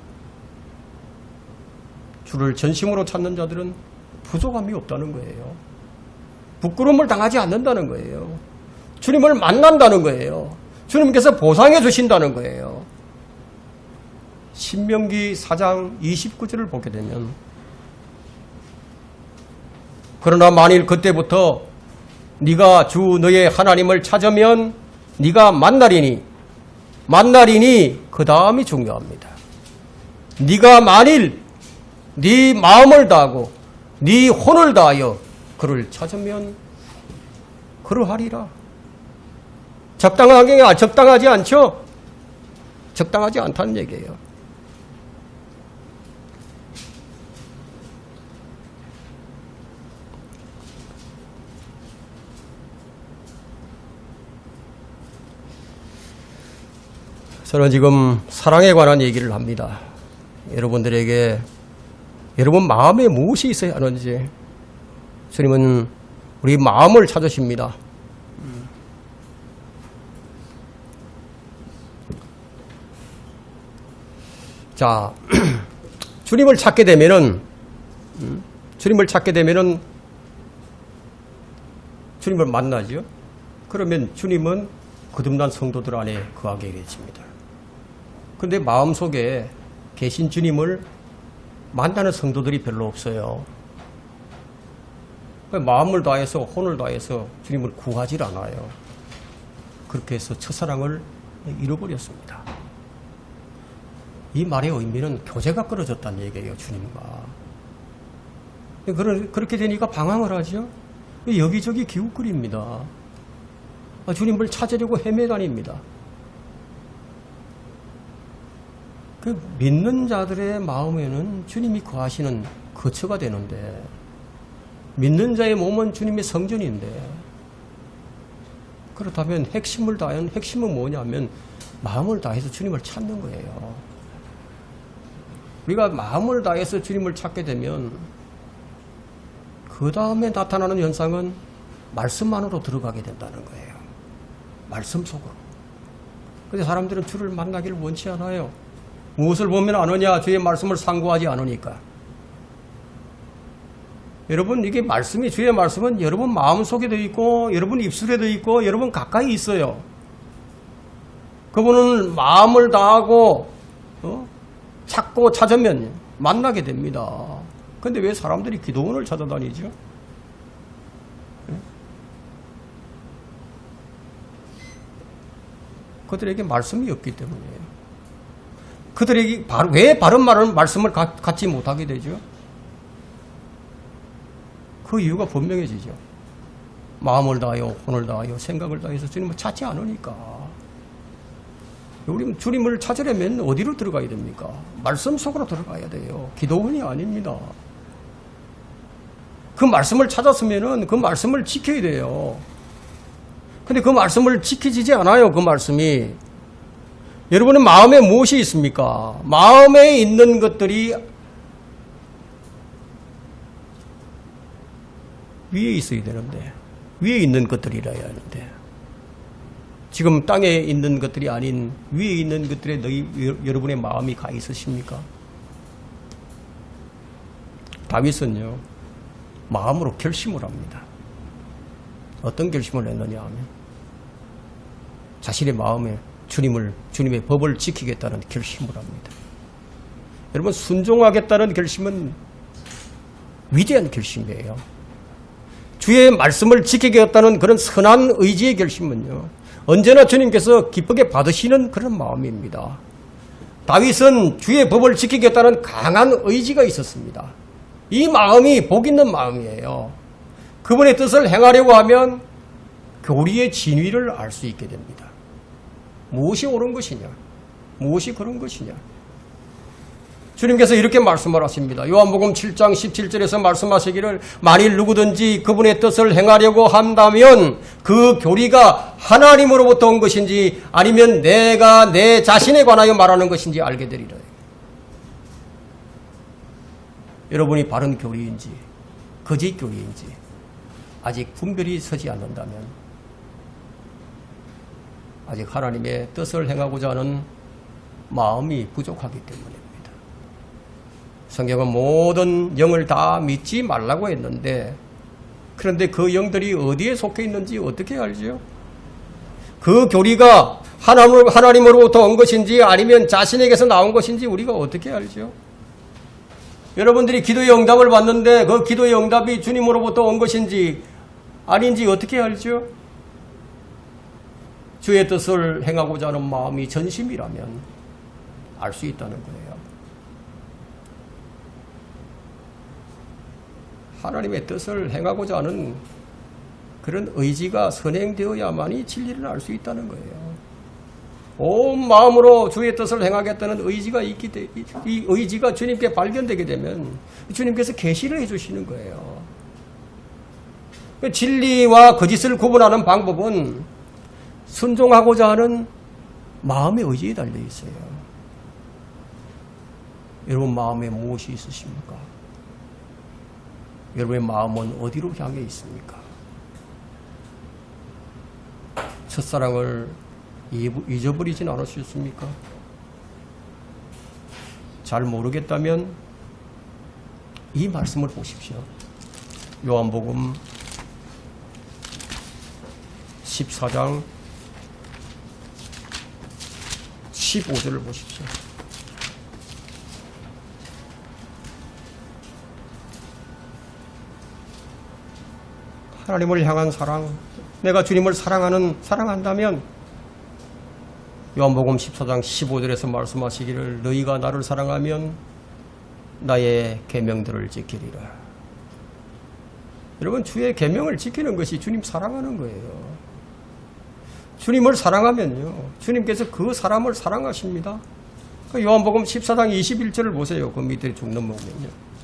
주를 전심으로 찾는 자들은 부족함이 없다는 거예요. 부끄러움을 당하지 않는다는 거예요. 주님을 만난다는 거예요. 주님께서 보상해 주신다는 거예요. 신명기 4장 29절을 보게 되면, 그러나 만일 그때부터 네가 주 너의 하나님을 찾으면 네가 만나리니 그 다음이 중요합니다. 네가 만일 네 마음을 다하고 네 혼을 다하여 그를 찾으면 그러하리라. 적당하지 않죠? 적당하지 않다는 얘기예요. 저는 지금 사랑에 관한 얘기를 합니다. 여러분들에게 여러분 마음에 무엇이 있어야 하는지, 주님은 우리 마음을 찾으십니다. 자, 주님을 찾게 되면은 주님을 만나죠. 그러면 주님은 거듭난 성도들 안에 거하게 계십니다. 그런데 마음속에 계신 주님을 만나는 성도들이 별로 없어요. 마음을 다해서 혼을 다해서 주님을 구하지 않아요. 그렇게 해서 첫사랑을 잃어버렸습니다. 이 말의 의미는 교제가 끊어졌다는 얘기예요. 주님과. 그렇게 되니까 방황을 하죠. 여기저기 기웃거립니다. 주님을 찾으려고 헤매다닙니다. 그 믿는 자들의 마음에는 주님이 거하시는 거처가 되는데, 믿는 자의 몸은 주님의 성전인데, 그렇다면 핵심은 뭐냐면 마음을 다해서 주님을 찾는 거예요. 우리가 마음을 다해서 주님을 찾게 되면 그 다음에 나타나는 현상은 말씀 안으로 들어가게 된다는 거예요. 말씀 속으로. 그런데 사람들은 주를 만나기를 원치 않아요. 무엇을 보면 아느냐? 주의 말씀을 상고하지 않으니까. 여러분, 이게 주의 말씀은 여러분 마음속에도 있고 여러분 입술에도 있고 여러분 가까이 있어요. 그분은 마음을 다하고 찾고 찾으면 만나게 됩니다. 그런데 왜 사람들이 기도원을 찾아다니죠? 그들에게 말씀이 없기 때문이에요. 그들에게 왜 바른 말씀을 갖지 못하게 되죠? 그 이유가 분명해지죠. 마음을 다하여 혼을 다하여 생각을 다해서 주님을 찾지 않으니까. 우리 주님을 찾으려면 어디로 들어가야 됩니까? 말씀 속으로 들어가야 돼요. 기도원이 아닙니다. 그 말씀을 찾았으면은 그 말씀을 지켜야 돼요. 근데 그 말씀을 지키지 않아요. 그 말씀이. 여러분의 마음에 무엇이 있습니까? 마음에 있는 것들이 위에 있어야 되는데, 위에 있는 것들이라야 하는데, 지금 땅에 있는 것들이 아닌 위에 있는 것들에 여러분의 마음이 가 있으십니까? 다윗은요, 마음으로 결심을 합니다. 어떤 결심을 했느냐 하면 자신의 마음에 주님의 법을 지키겠다는 결심을 합니다. 여러분, 순종하겠다는 결심은 위대한 결심이에요. 주의 말씀을 지키겠다는 그런 선한 의지의 결심은요, 언제나 주님께서 기쁘게 받으시는 그런 마음입니다. 다윗은 주의 법을 지키겠다는 강한 의지가 있었습니다. 이 마음이 복 있는 마음이에요. 그분의 뜻을 행하려고 하면 교리의 진위를 알 수 있게 됩니다. 무엇이 옳은 것이냐, 무엇이 그런 것이냐. 주님께서 이렇게 말씀을 하십니다. 요한복음 7장 17절에서 말씀하시기를, 만일 누구든지 그분의 뜻을 행하려고 한다면 그 교리가 하나님으로부터 온 것인지 아니면 내가 내 자신에 관하여 말하는 것인지 알게 되리라. 여러분이 바른 교리인지 거짓 교리인지 아직 분별이 서지 않는다면 아직 하나님의 뜻을 행하고자 하는 마음이 부족하기 때문입니다. 성경은 모든 영을 다 믿지 말라고 했는데, 그런데 그 영들이 어디에 속해 있는지 어떻게 알지요? 그 교리가 하나님으로부터 온 것인지 아니면 자신에게서 나온 것인지 우리가 어떻게 알지요? 여러분들이 기도의 응답을 받는데 그 기도의 응답이 주님으로부터 온 것인지 아닌지 어떻게 알지요? 주의 뜻을 행하고자 하는 마음이 전심이라면 알 수 있다는 거예요. 하나님의 뜻을 행하고자 하는 그런 의지가 선행되어야만이 진리를 알 수 있다는 거예요. 온 마음으로 주의 뜻을 행하겠다는 의지가 이 의지가 주님께 발견되게 되면 주님께서 계시를 해주시는 거예요. 진리와 거짓을 구분하는 방법은 순종하고자 하는 마음의 의지에 달려 있어요. 여러분 마음에 무엇이 있으십니까? 여러분의 마음은 어디로 향해 있습니까? 첫사랑을 잊어버리진 않으셨습니까? 잘 모르겠다면 이 말씀을 보십시오. 요한복음 14장 15절을 보십시오. 하나님을 향한 사랑, 내가 주님을 사랑한다면 요한복음 14장 15절에서 말씀하시기를, 너희가 나를 사랑하면 나의 계명들을 지키리라. 여러분, 주의 계명을 지키는 것이 주님 사랑하는 거예요. 주님을 사랑하면요, 주님께서 그 사람을 사랑하십니다. 요한복음 14장 21절을 보세요. 그 밑에 쭉 넘어오면요,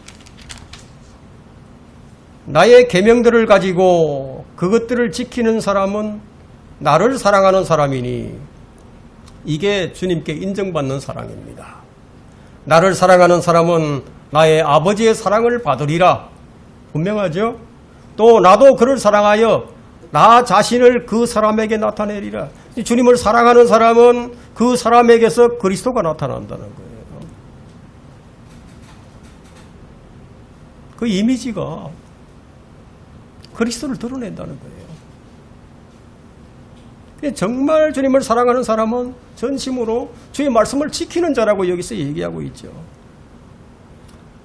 나의 계명들을 가지고 그것들을 지키는 사람은 나를 사랑하는 사람이니, 이게 주님께 인정받는 사랑입니다. 나를 사랑하는 사람은 나의 아버지의 사랑을 받으리라. 분명하죠? 또 나도 그를 사랑하여 나 자신을 그 사람에게 나타내리라. 주님을 사랑하는 사람은 그 사람에게서 그리스도가 나타난다는 거예요. 그 이미지가 그리스도를 드러낸다는 거예요. 정말 주님을 사랑하는 사람은 전심으로 주의 말씀을 지키는 자라고 여기서 얘기하고 있죠.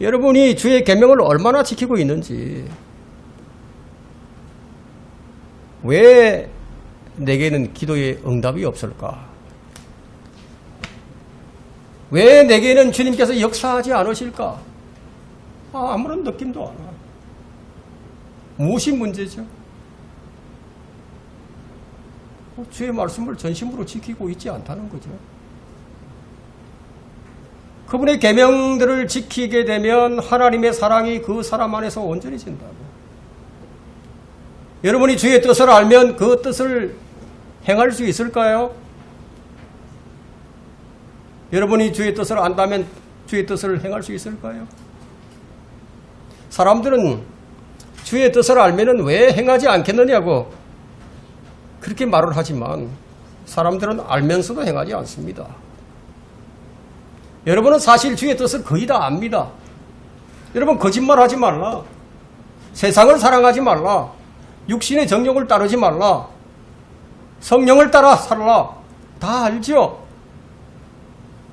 여러분이 주의 계명을 얼마나 지키고 있는지, 왜 내게는 기도의 응답이 없을까? 왜 내게는 주님께서 역사하지 않으실까? 아무런 느낌도 안 와. 무엇이 문제죠? 주의 말씀을 전심으로 지키고 있지 않다는 거죠. 그분의 계명들을 지키게 되면 하나님의 사랑이 그 사람 안에서 온전해진다고. 여러분이 주의 뜻을 알면 그 뜻을 행할 수 있을까요? 여러분이 주의 뜻을 안다면 주의 뜻을 행할 수 있을까요? 사람들은 주의 뜻을 알면은 왜 행하지 않겠느냐고 그렇게 말을 하지만, 사람들은 알면서도 행하지 않습니다. 여러분은 사실 주의 뜻을 거의 다 압니다. 여러분, 거짓말하지 말라. 세상을 사랑하지 말라. 육신의 정욕을 따르지 말라. 성령을 따라 살라. 다 알죠?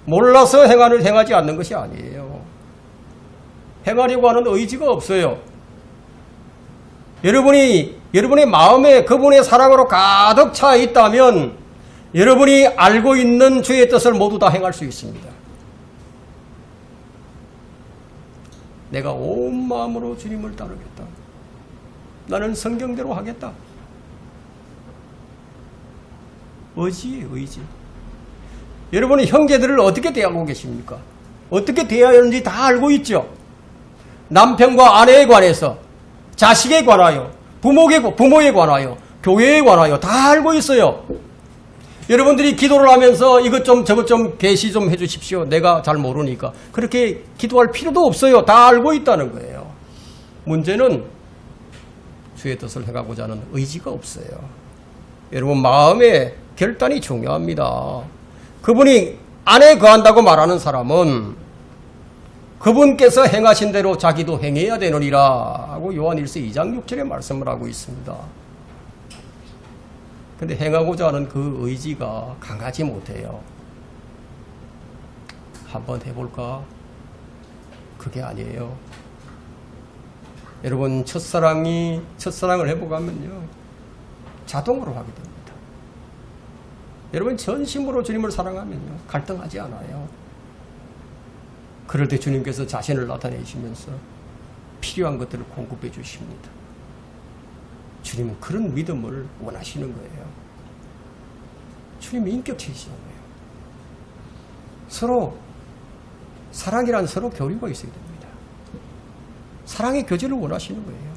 몰라서 행하지 않는 것이 아니에요. 행하려고 하는 의지가 없어요. 여러분의 마음에 그분의 사랑으로 가득 차 있다면 여러분이 알고 있는 주의 뜻을 모두 다 행할 수 있습니다. 내가 온 마음으로 주님을 따르겠다. 나는 성경대로 하겠다. 의지예요, 의지. 여러분이 형제들을 어떻게 대하고 계십니까? 어떻게 대해야 하는지 다 알고 있죠? 남편과 아내에 관해서, 자식에 관하여, 부모에 관하여, 교회에 관하여 다 알고 있어요. 여러분들이 기도를 하면서 이것 좀 저것 좀 계시 좀 해주십시오. 내가 잘 모르니까. 그렇게 기도할 필요도 없어요. 다 알고 있다는 거예요. 문제는 주의 뜻을 행하고자 하는 의지가 없어요. 여러분 마음의 결단이 중요합니다. 그분이 안에 거한다고 말하는 사람은 그분께서 행하신 대로 자기도 행해야 되느니라 하고 요한일서 2장 6절에 말씀을 하고 있습니다. 근데 행하고자 하는 그 의지가 강하지 못해요. 한번 해볼까? 그게 아니에요. 여러분 첫사랑을 해보가면요 자동으로 하게 됩니다. 여러분 전심으로 주님을 사랑하면요 갈등하지 않아요. 그럴 때 주님께서 자신을 나타내시면서 필요한 것들을 공급해 주십니다. 주님은 그런 믿음을 원하시는 거예요. 주님이 인격체이시는 거예요. 서로 사랑이란 서로 교류가 있어야 됩니다. 사랑의 교제를 원하시는 거예요.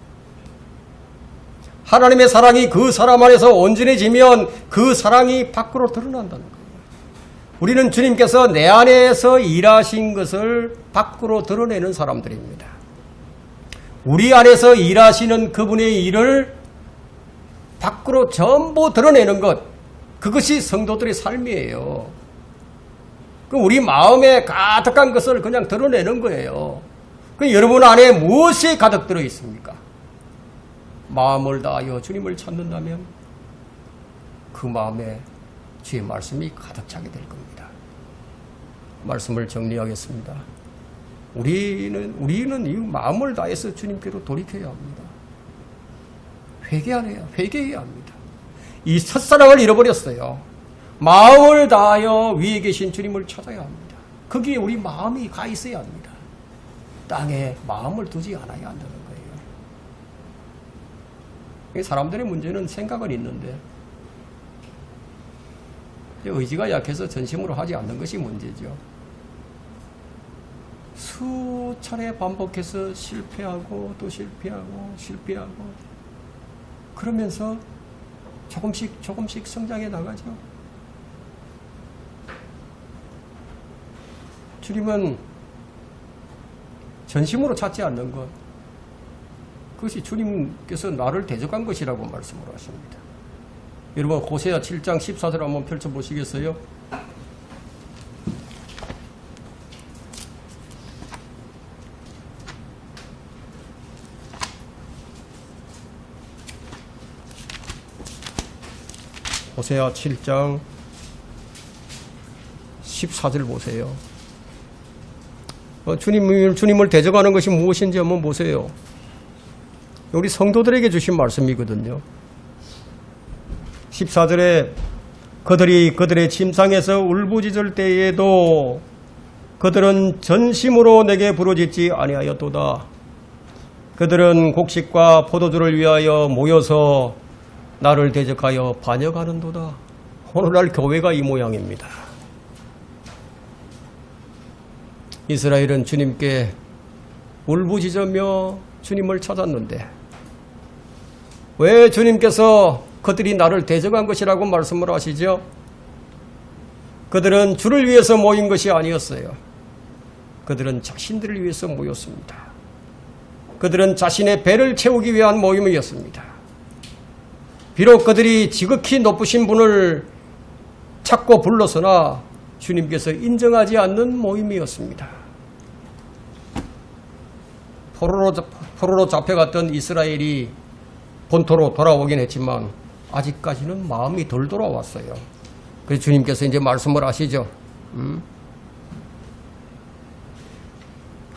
하나님의 사랑이 그 사람 안에서 온전해지면 그 사랑이 밖으로 드러난다는 거예요. 우리는 주님께서 내 안에서 일하신 것을 밖으로 드러내는 사람들입니다. 우리 안에서 일하시는 그분의 일을 밖으로 전부 드러내는 것, 그것이 성도들의 삶이에요. 우리 마음에 가득한 것을 그냥 드러내는 거예요. 여러분 안에 무엇이 가득 들어 있습니까? 마음을 다하여 주님을 찾는다면 그 마음에 주의 말씀이 가득 차게 될 겁니다. 말씀을 정리하겠습니다. 우리는 이 마음을 다해서 주님께로 돌이켜야 합니다. 회개해야 합니다. 이 첫사랑을 잃어버렸어요. 마음을 다하여 위에 계신 주님을 찾아야 합니다. 거기에 우리 마음이 가 있어야 합니다. 땅에 마음을 두지 않아야 한다는 거예요. 사람들의 문제는 생각은 있는데 의지가 약해서 전심으로 하지 않는 것이 문제죠. 수차례 반복해서 실패하고 또 실패하고 그러면서 조금씩 성장해 나가죠. 주님은 전심으로 찾지 않는 것, 그것이 주님께서 나를 대적한 것이라고 말씀을 하십니다. 여러분 호세아 7장 14절 한번 펼쳐보시겠어요? 호세아 7장 14절 보세요. 주님을 대적하는 것이 무엇인지 한번 보세요. 우리 성도들에게 주신 말씀이거든요. 14절에 그들이 그들의 침상에서 울부짖을 때에도 그들은 전심으로 내게 부르짖지 아니하였도다. 그들은 곡식과 포도주를 위하여 모여서 나를 대적하여 반역하는도다. 오늘날 교회가 이 모양입니다. 이스라엘은 주님께 울부짖으며 주님을 찾았는데 왜 주님께서 그들이 나를 대적한 것이라고 말씀을 하시죠? 그들은 주를 위해서 모인 것이 아니었어요. 그들은 자신들을 위해서 모였습니다. 그들은 자신의 배를 채우기 위한 모임이었습니다. 비록 그들이 지극히 높으신 분을 찾고 불렀으나 주님께서 인정하지 않는 모임이었습니다. 포로로 잡혀갔던 이스라엘이 본토로 돌아오긴 했지만 아직까지는 마음이 덜 돌아왔어요. 그래서 주님께서 이제 말씀을 하시죠.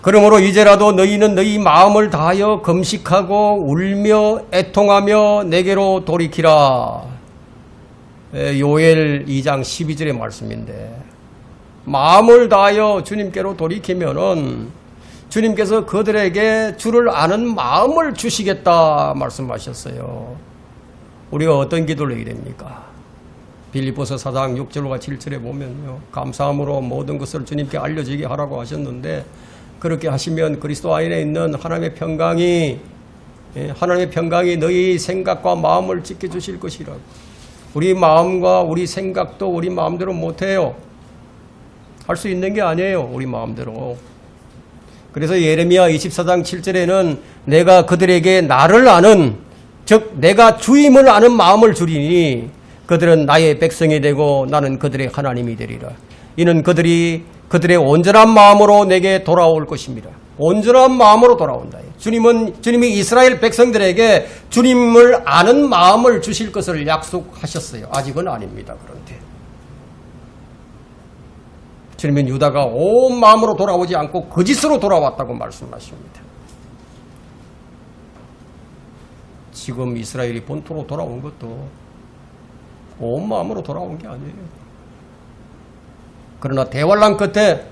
그러므로 이제라도 너희는 너희 마음을 다하여 금식하고 울며 애통하며 내게로 돌이키라. 요엘 2장 12절의 말씀인데, 마음을 다하여 주님께로 돌이키면은 주님께서 그들에게 주를 아는 마음을 주시겠다 말씀하셨어요. 우리가 어떤 기도를 해야 됩니까? 빌립보서 4장 6절과 7절에 보면요, 감사함으로 모든 것을 주님께 알려지게 하라고 하셨는데, 그렇게 하시면 그리스도 안에 있는 하나님의 평강이 너희 생각과 마음을 지켜주실 것이라고. 우리 마음과 우리 생각도 우리 마음대로 못해요. 할 수 있는 게 아니에요, 우리 마음대로. 그래서 예레미야 24장 7절에는 내가 그들에게 나를 아는, 즉 내가 주임을 아는 마음을 주리니 그들은 나의 백성이 되고 나는 그들의 하나님이 되리라. 이는 그들의 온전한 마음으로 내게 돌아올 것입니다. 온전한 마음으로 돌아온다. 주님이 이스라엘 백성들에게 주님을 아는 마음을 주실 것을 약속하셨어요. 아직은 아닙니다. 그런데 주님은 유다가 온 마음으로 돌아오지 않고 거짓으로 돌아왔다고 말씀하십니다. 지금 이스라엘이 본토로 돌아온 것도 온 마음으로 돌아온 게 아니에요. 그러나 대환란 끝에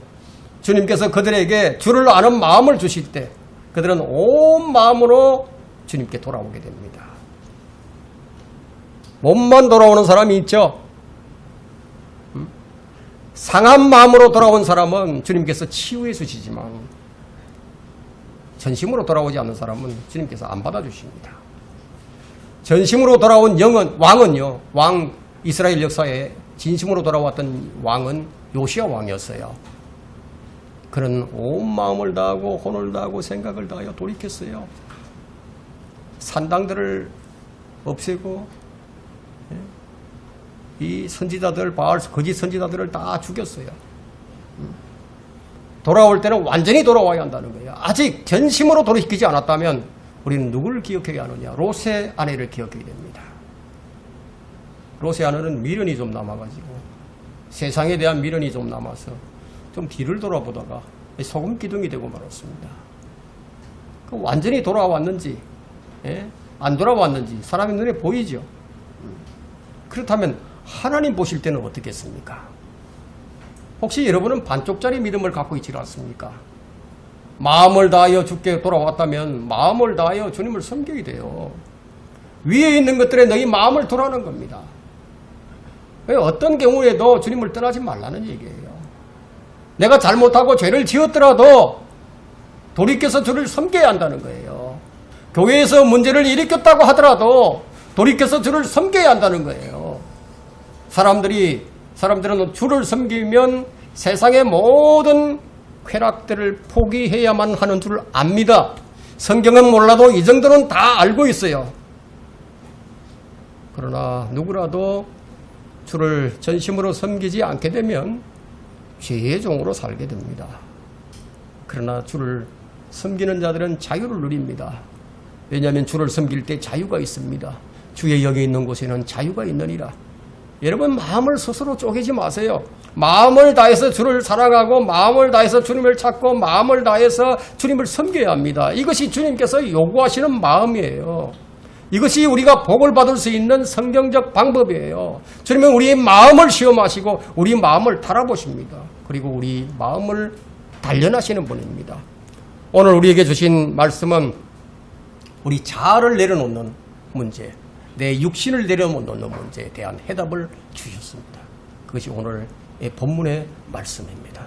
주님께서 그들에게 주를 아는 마음을 주실 때 그들은 온 마음으로 주님께 돌아오게 됩니다. 몸만 돌아오는 사람이 있죠. 상한 마음으로 돌아온 사람은 주님께서 치유해 주시지만 전심으로 돌아오지 않는 사람은 주님께서 안 받아주십니다. 전심으로 돌아온 왕은요, 이스라엘 역사에 진심으로 돌아왔던 왕은 요시야 왕이었어요. 그는 온 마음을 다하고 혼을 다하고 생각을 다하여 돌이켰어요. 산당들을 없애고 이 선지자들, 거짓 선지자들을 다 죽였어요. 돌아올 때는 완전히 돌아와야 한다는 거예요. 아직 전심으로 돌이키지 않았다면 우리는 누구를 기억해야 하느냐? 롯의 아내를 기억해야 됩니다. 롯의 아내는 미련이 좀 남아가지고 세상에 대한 미련이 좀 남아서 좀 뒤를 돌아보다가 소금 기둥이 되고 말았습니다. 완전히 돌아왔는지 안 돌아왔는지 사람의 눈에 보이죠. 그렇다면 하나님 보실 때는 어떻겠습니까? 혹시 여러분은 반쪽짜리 믿음을 갖고 있지 않습니까? 마음을 다하여 주께 돌아왔다면 마음을 다하여 주님을 섬겨야 돼요. 위에 있는 것들에 너희 마음을 두라는 겁니다. 어떤 경우에도 주님을 떠나지 말라는 얘기예요. 내가 잘못하고 죄를 지었더라도 돌이켜서 주를 섬겨야 한다는 거예요. 교회에서 문제를 일으켰다고 하더라도 돌이켜서 주를 섬겨야 한다는 거예요. 사람들은 주를 섬기면 세상의 모든 쾌락들을 포기해야만 하는 줄 압니다. 성경은 몰라도 이 정도는 다 알고 있어요. 그러나 누구라도 주를 전심으로 섬기지 않게 되면 죄의 종으로 살게 됩니다. 그러나 주를 섬기는 자들은 자유를 누립니다. 왜냐하면 주를 섬길 때 자유가 있습니다. 주의 영이 있는 곳에는 자유가 있느니라. 여러분, 마음을 스스로 쪼개지 마세요. 마음을 다해서 주를 사랑하고 마음을 다해서 주님을 찾고 마음을 다해서 주님을 섬겨야 합니다. 이것이 주님께서 요구하시는 마음이에요. 이것이 우리가 복을 받을 수 있는 성경적 방법이에요. 주님은 우리의 마음을 시험하시고 우리 마음을 달아보십니다. 그리고 우리 마음을 단련하시는 분입니다. 오늘 우리에게 주신 말씀은 우리 자아를 내려놓는 문제, 내 육신을 내려놓는 문제에 대한 해답을 주셨습니다. 그것이 오늘의 본문의 말씀입니다.